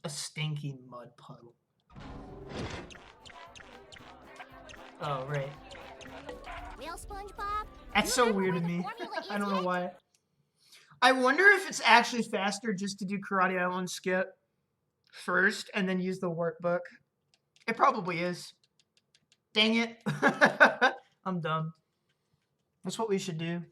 A stinky mud puddle. Oh, right. Real SpongeBob? That's so weird to me. I don't know why. I wonder if it's actually faster just to do Karate Island skip first and then use the workbook. It probably is. Dang it. I'm dumb. That's what we should do.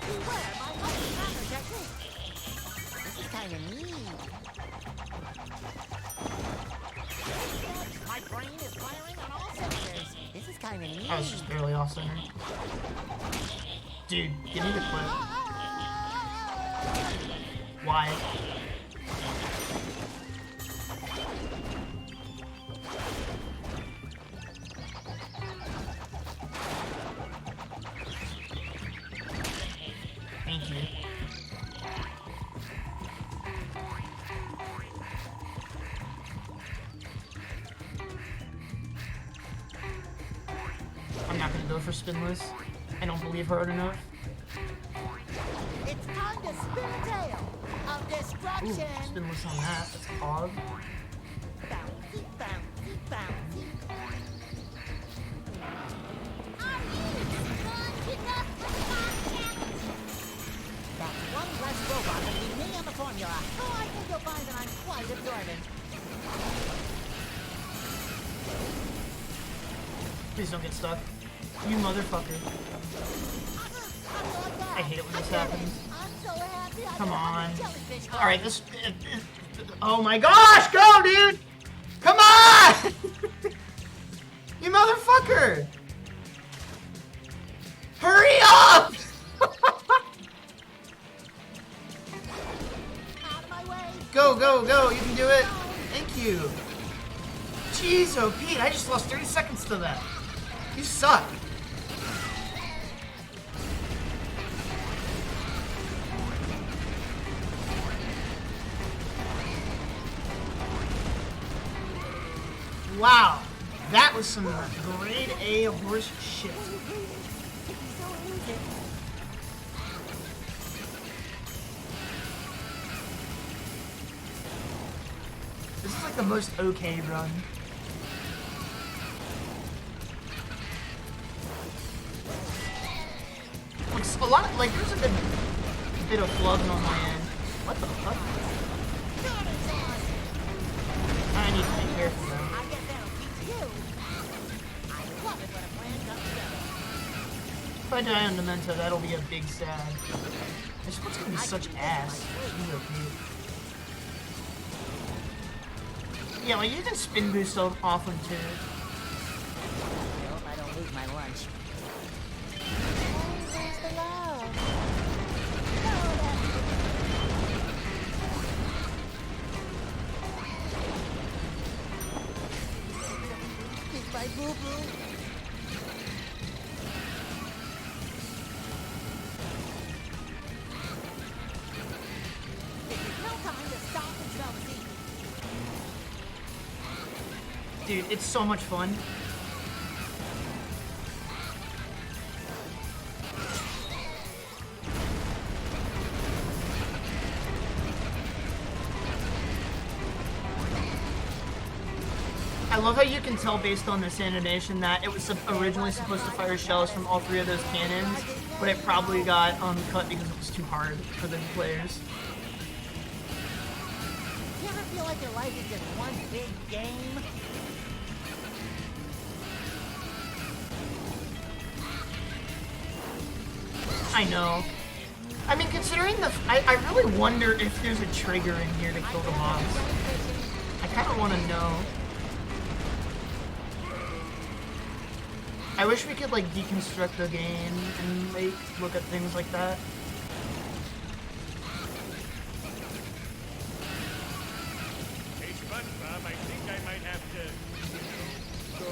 Beware my lucky counter technique. This is kind of neat. My brain is firing on all cylinders. This is kind of neat. I was just barely off center. Dude, give me the clip. Why? Thank you. I'm not gonna go for spinless. I don't believe hard enough. It's time to spin a tale of Ooh, destruction. spinless on that. That's hog. Bouncy, bouncy, bouncy. That's one less robot than me on the formula. Oh, I think you'll find that I'm quite absorbent. Please don't get stuck. You motherfucker. I hate it when this happens. I'm so happy. Come on. Jellyfish heart. Alright, this... Oh my gosh! Go, dude! Come on! You motherfucker! Hurry up! Out of my way. Go, go, go! You can do it! Thank you! Jeez, oh Pete, I just lost 30 seconds to that. You suck. Wow, that was some grade A horse shit. This is like the most okay run. Like, a lot of, like, there's a good bit of flubbing on my end. What the fuck? I need to be careful though. I guess that'll teach you. I love it when a plan comes together. If I die on Demento, that'll be a big sad. This one's gonna be such ass. Jeez, okay. Yeah, like you can spin boost off him too. I hope I don't lose my lunch. Where's the love? Is my boo-boo? This is no time to stop and smell the sea. Dude, it's so much fun. I love how you can tell based on this animation that it was originally supposed to fire shells from all three of those cannons, but it probably got cut because it was too hard for the players. You ever feel like your life is just one big game? I know. I mean, considering I really wonder if there's a trigger in here to kill the mobs. I kind of want to know. I wish we could, like, deconstruct the game and, like, look at things like that. Hey, Spongebob, I think I might have to go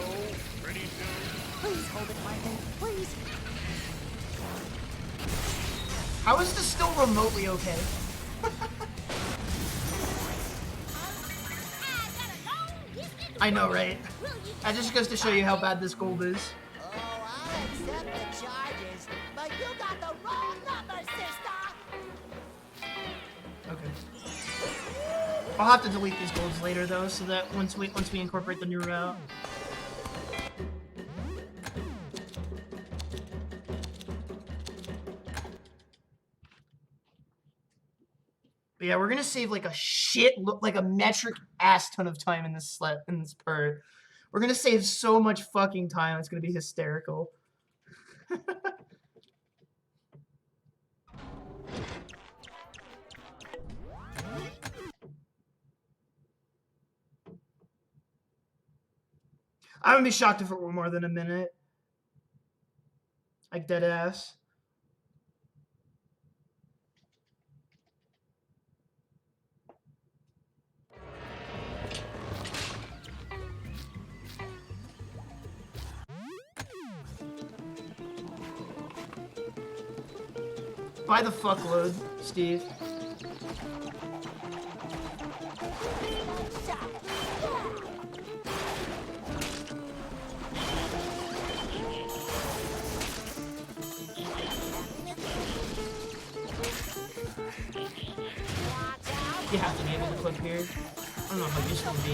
pretty soon. Please hold it, Martin. Please. How is this still remotely okay? I know, right? That just goes to show you how bad this gold is. Oh, I'll accept the charges, but you got the wrong number, sister. Okay. I'll have to delete these golds later, though, so that once we incorporate the new route. But yeah, we're gonna save like like a metric ass ton of time in this part. We're gonna save so much fucking time. It's gonna be hysterical. I'm gonna be shocked if it were more than a minute. Like dead ass. Buy the fuckload, Steve. You have to be able to clip here. I don't know how useful it would be.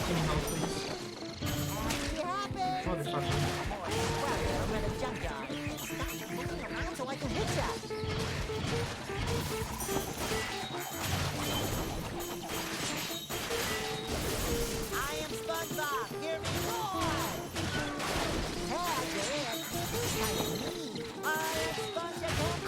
Give me help, please. Motherfucker. So I can hit that. I am SpongeBob. Hear me roar. Tag it. I am SpongeBob.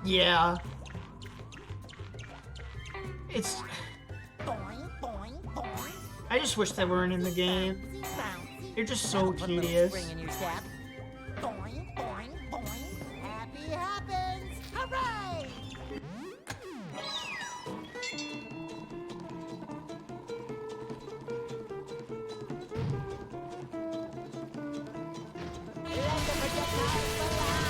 Yeah. It's... Boing, boing, boing. I just wish they weren't in the game. Bouncy, bouncy. They're just so Put a little tedious. spring in your step. Boing, boing, boing. Happy happens. Hooray! Let the projectiles fly.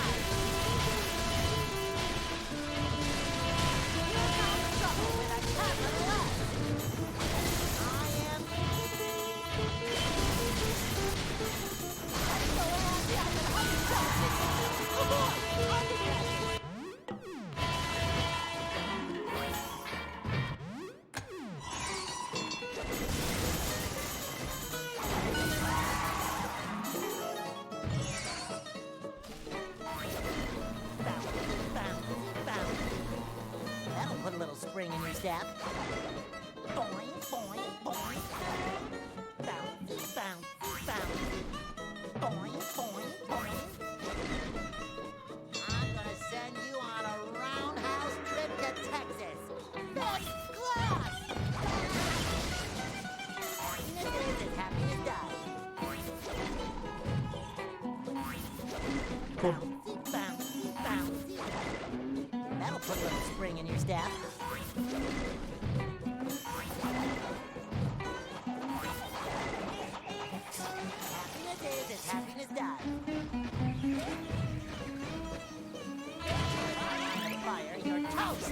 Here comes trouble with a capital S. I am. I'm so happy I can hug myself. Oh boy! Undergrad. That'll put a little spring in your step. Boing, boing, boing. Bouncy, bouncy, bouncy. Boing, boing, boing. I'm gonna send you on a roundhouse trip to Texas. First class! Happiness is as happiness does. Bouncy, bouncy, bouncy. That'll put a little spring in your step. Happiness is as happiness does. Fire, you're toast!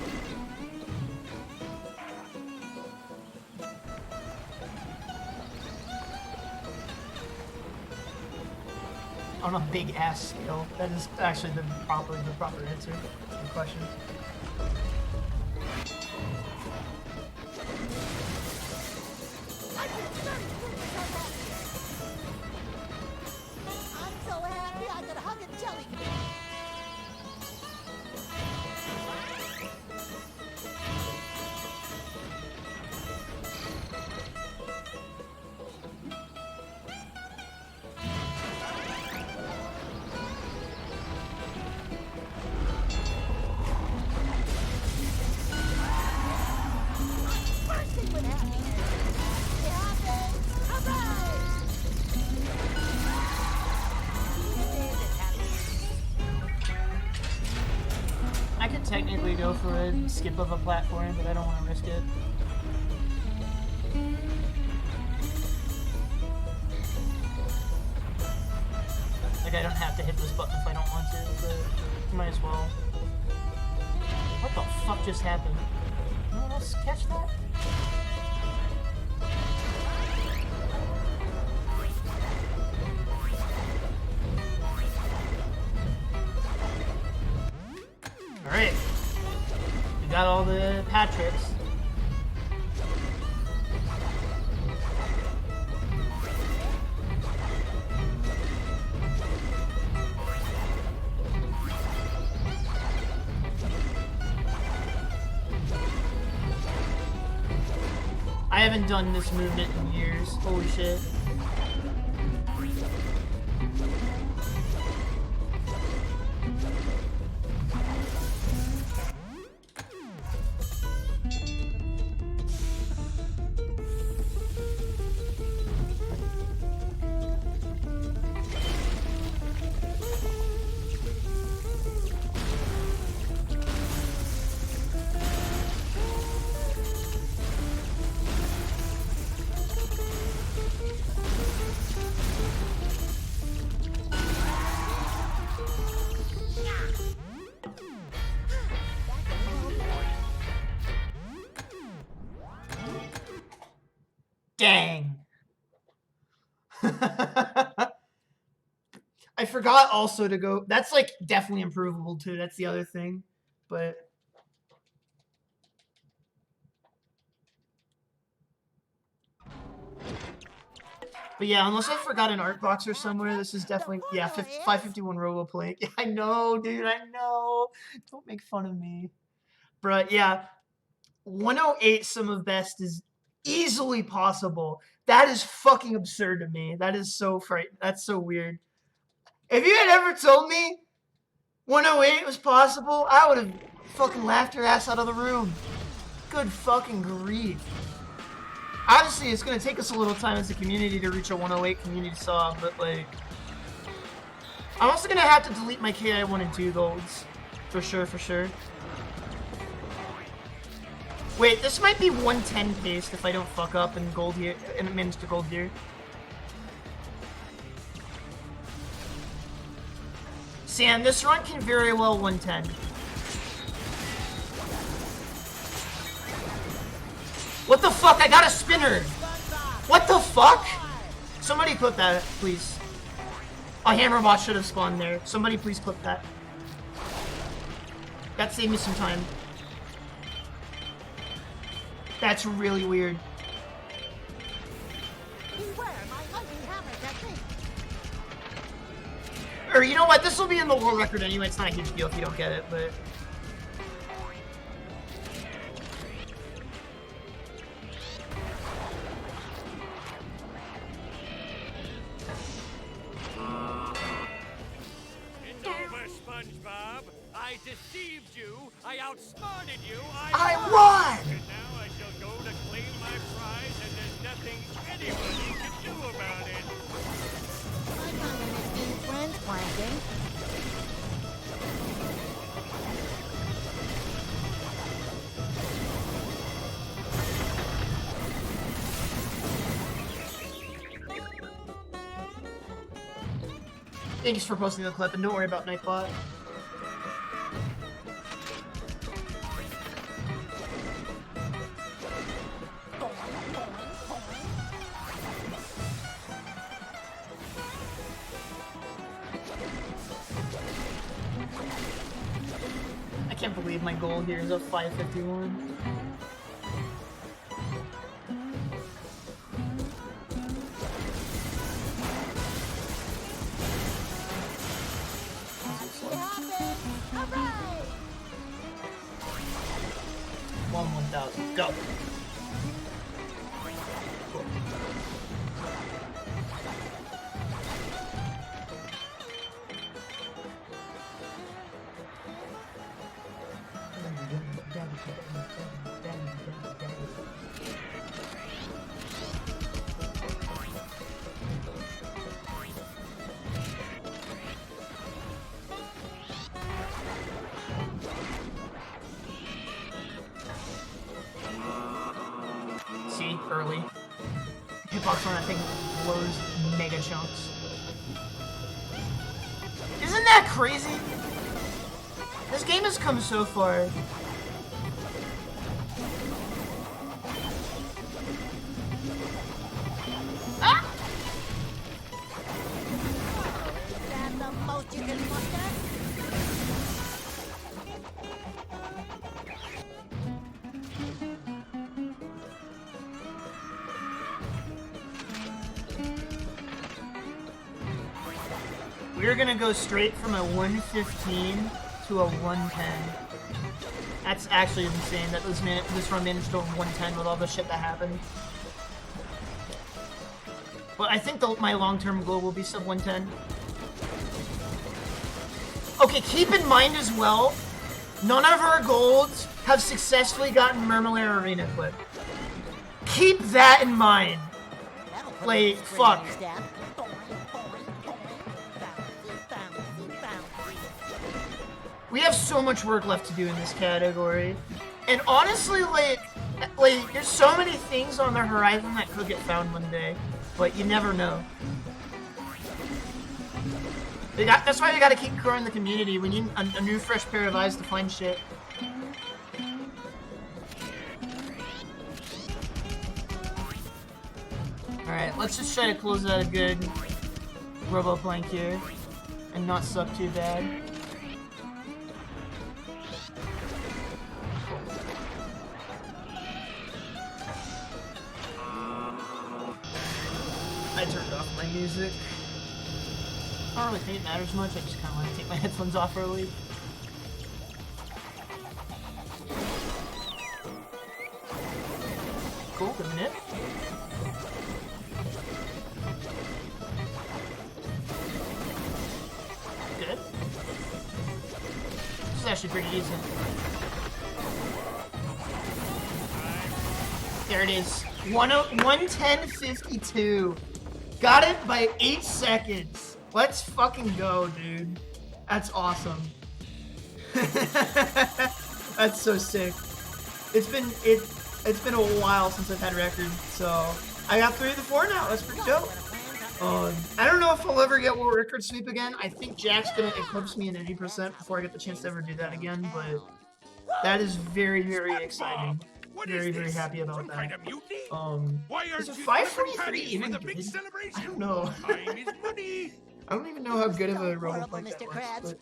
On a big ass scale. That is actually the proper answer to the question. I'm so happy I could hug a jellyfish. Bursting with happiness. It happens. Hooray! Happiness is happiness. I could technically go for a skip of a platform, but I don't want to risk it. Like, I don't have to hit this button if I don't want to, but might as well. What the fuck just happened? No one else catch that? Alright. We got all the Patricks. I haven't done this movement in years. Holy shit. Dang. I forgot also to go. That's like definitely improvable too. That's the other thing. But yeah, unless I forgot an art box or somewhere, this is definitely, yeah, 551 RoboPlay. Yeah, I know, dude, I know. Don't make fun of me. But yeah, 108 sum of best is easily possible. That is fucking absurd to me. That is so frightening. That's so weird. If you had ever told me 108 was possible? I would have fucking laughed her ass out of the room. Good fucking grief. Obviously, it's gonna take us a little time as a community to reach a 108 community song, but like... I'm also gonna have to delete my KI 1 and 2 golds. For sure, for sure. Wait, this might be 110 paste if I don't fuck up and gold here and manage to gold here. Sam, this run can very well 110. What the fuck? I got a spinner! What the fuck? Somebody clip that, please. A Hammerbot should have spawned there. Somebody please clip that. That saved me some time. That's really weird. Beware my lightning hammer technique. Or you know what? This will be in the world record anyway. It's not a huge deal if you don't get it, but... It's over, Spongebob. I deceived you. I outsmarted you. I won! And now I shall go to claim my prize, and there's nothing anybody can do about it. My comment is new friends planking. Thanks for posting the clip, and don't worry about Nightbot. I can't believe my goal here is a 551. Hooray! 1,000. Go. Cool. See, early. Hitbox on that thing blows mega chunks. Isn't that crazy? This game has come so far. Ah! Is that the most you can muster? We're gonna go straight from a 115 to a 110. That's actually insane that this run managed to go 110 with all the shit that happened. But I think my long-term goal will be sub 110. Okay, keep in mind as well, none of our golds have successfully gotten Murmelair Arena clip. Keep that in mind. That'll put Like, a spring in fuck. your step. Boing, boing, boing. Bouncy, bouncy, bouncy. We have so much work left to do in this category. And honestly, like there's so many things on the horizon that could get found one day. But you never know. That's why we gotta keep growing the community. We need a new fresh pair of eyes to find shit. Alright, let's just try to close out a good robo plank here. And not suck too bad. I turned off my music. I don't really think it matters much, I just kind of want to take my headphones off early. Cool, good minute. Good. actually pretty decent. There it is. 110.52. Got it by 8 seconds. Let's fucking go, dude. That's awesome. That's so sick. It's been a while since I've had a record, so I got 3 of the 4 now. That's pretty dope. I don't know if I'll ever get world record sweep again. I think Jack's gonna eclipse me in 80% before I get the chance to ever do that again, but that is very, very exciting. Very, very happy about that. Is a 543 even good? I don't know. I don't even know how good of a robot like that was,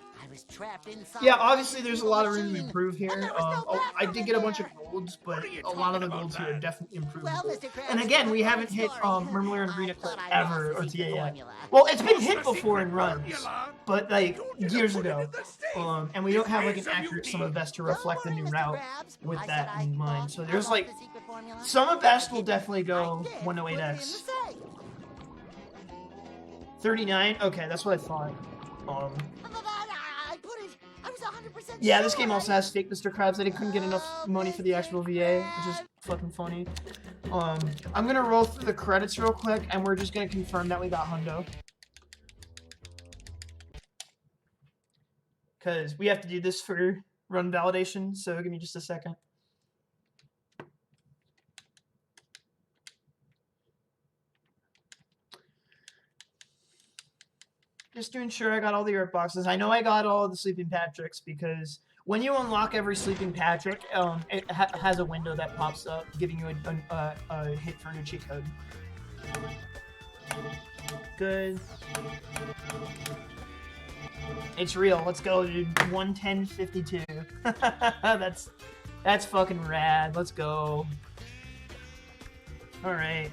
but yeah, obviously there's a lot of room to improve here. I did get a bunch of golds, but a lot of the golds here are definitely improvable. And again, we haven't hit Murmular and Arena Clip ever, or TA yet. Well, it's been hit before in runs, but like years ago. And we don't have like an accurate Sum of Best to reflect the new route with that in mind. So there's like, Sum of Best will definitely go 108x. 39? Okay, that's what I thought. Yeah, this game also has fake Mr. Krabs. I couldn't get enough money for the actual VA, which is fucking funny. I'm gonna roll through the credits real quick, and we're just gonna confirm that we got hundo. Because we have to do this for run validation, so give me just a second. Just to ensure I got all the Earth boxes. I know I got all the Sleeping Patricks because when you unlock every Sleeping Patrick, it has a window that pops up giving you a hit for a new cheat code. Good. It's real. Let's go, dude. 110.52. That's fucking rad. Let's go. All right.